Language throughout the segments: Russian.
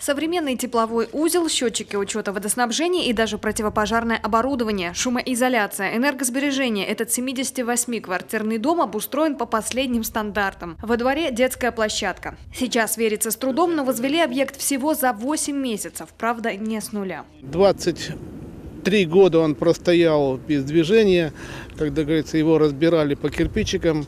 Современный тепловой узел, счетчики учета водоснабжения и даже противопожарное оборудование, шумоизоляция, энергосбережение. Этот 78-квартирный дом обустроен по последним стандартам. Во дворе детская площадка. Сейчас верится с трудом, но возвели объект всего за 8 месяцев. Правда, не с нуля. 23 года он простоял без движения. Когда, говорится, его разбирали по кирпичикам.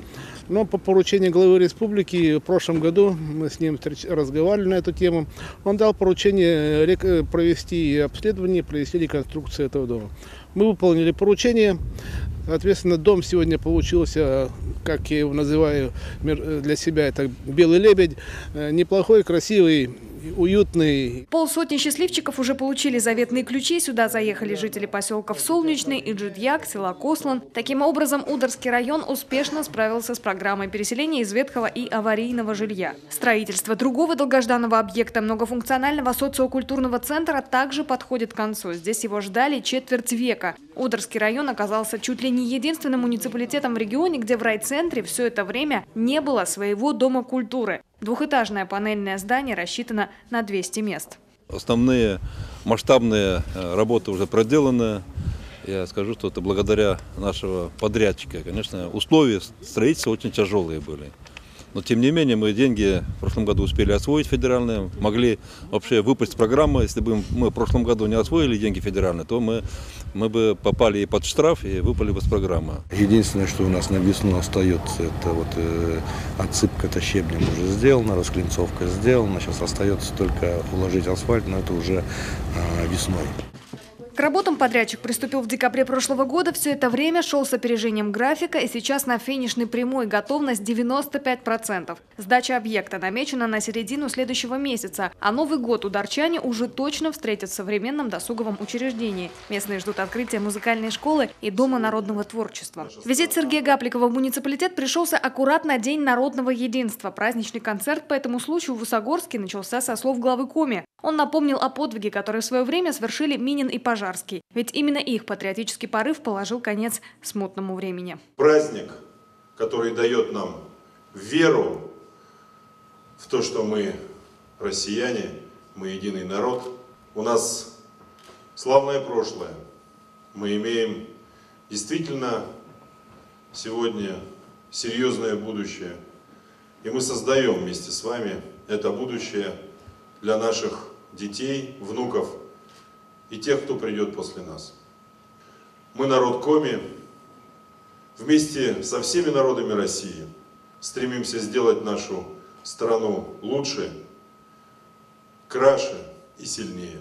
Но по поручению главы республики в прошлом году, мы с ним разговаривали на эту тему, он дал поручение провести обследование, провести реконструкцию этого дома. Мы выполнили поручение. Соответственно, дом сегодня получился, как я его называю для себя, это «Белый лебедь». Неплохой, красивый, уютный. Полсотни счастливчиков уже получили заветные ключи. Сюда заехали жители поселков Солнечный, Иджидьяк, села Кослан. Таким образом, Ударский район успешно справился с программой переселения из ветхого и аварийного жилья. Строительство другого долгожданного объекта многофункционального социокультурного центра также подходит к концу. Здесь его ждали четверть века. Ударский район оказался чуть ли не единственным муниципалитетом в регионе, где в райцентре все это время не было своего дома культуры. Двухэтажное панельное здание рассчитано на 200 мест. Основные масштабные работы уже проделаны. Я скажу, что это благодаря нашего подрядчика. Конечно, условия строительства очень тяжелые были. Но тем не менее мы деньги в прошлом году успели освоить федеральные, могли вообще выпустить программу. Если бы мы в прошлом году не освоили деньги федеральные, то мы бы попали и под штраф, и выпали бы с программы. Единственное, что у нас на весну остается, это отсыпка щебнем уже сделана, расклинцовка сделана. Сейчас остается только уложить асфальт, но это уже весной. К работам подрядчик приступил в декабре прошлого года. Все это время шел с опережением графика и сейчас на финишной прямой, готовность 95%. Сдача объекта намечена на середину следующего месяца, а Новый год ударчане уже точно встретят в современном досуговом учреждении. Местные ждут открытия музыкальной школы и Дома народного творчества. Визит Сергея Гапликова в муниципалитет пришелся аккурат на День народного единства. Праздничный концерт по этому случаю в Усогорске начался со слов главы Коми. Он напомнил о подвиге, который в свое время совершили Минин и Пожарский. Ведь именно их патриотический порыв положил конец смутному времени. Праздник, который дает нам веру в то, что мы россияне, мы единый народ. У нас славное прошлое. Мы имеем действительно сегодня серьезное будущее. И мы создаем вместе с вами это будущее для наших детей, внуков и тех, кто придет после нас. Мы, народ Коми, вместе со всеми народами России стремимся сделать нашу страну лучше, краше и сильнее.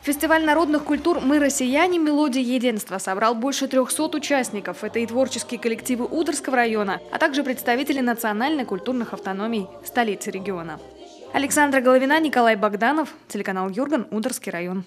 Фестиваль народных культур «Мы, россияне. Мелодия единства» собрал больше 300 участников. Это и творческие коллективы Ударского района, а также представители национально-культурных автономий столицы региона. Александра Головина, Николай Богданов, телеканал Юрган, Ударский район.